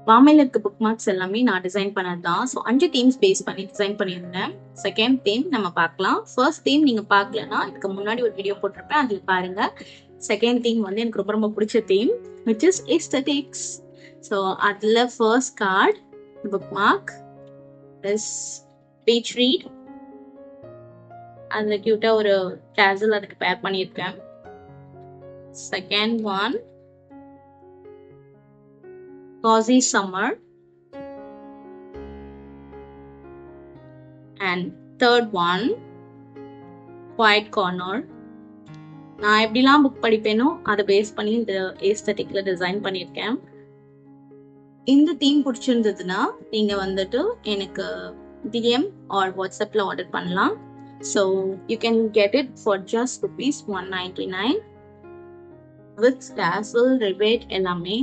வாமையில இருக்க book marks எல்லாமே நான் டிசைன் பண்ணது தான். ஸோ 5 தீம்ஸ் பேஸ் பண்ணி டிசைன் பண்ணியிருந்தேன். செகண்ட் தீம் நம்ம பார்க்கலாம். ஃபர்ஸ்ட் தீம் நீங்க பார்க்கலன்னா இதுக்கு முன்னாடி ஒரு வீடியோ போட்டிருப்பேன், அதில் பாருங்க. செகண்ட் தீம் வந்து எனக்கு ரொம்ப ரொம்ப பிடிச்ச theme, which is aesthetics. So அதில் first card bookmark is page read. அதில் கியூட்டாக ஒரு கேசல் அதுக்கு பேர் பண்ணியிருக்கேன். Second one cozy summer, and third one quiet corner. நான் எப்படிலாம் புக் படிப்பேனோ அதை பேஸ் பண்ணி இந்த ஏஸ்தட்டிக்ல டிசைன் பண்ணியிருக்கேன். இந்த தீம் பிடிச்சிருந்ததுன்னா நீங்க வந்துட்டு எனக்கு DM ஆர் வாட்ஸ்அப்ல ஆர்டர் பண்ணலாம். So you can get it for just ₹199 with dazzle rebate எல்லாமே.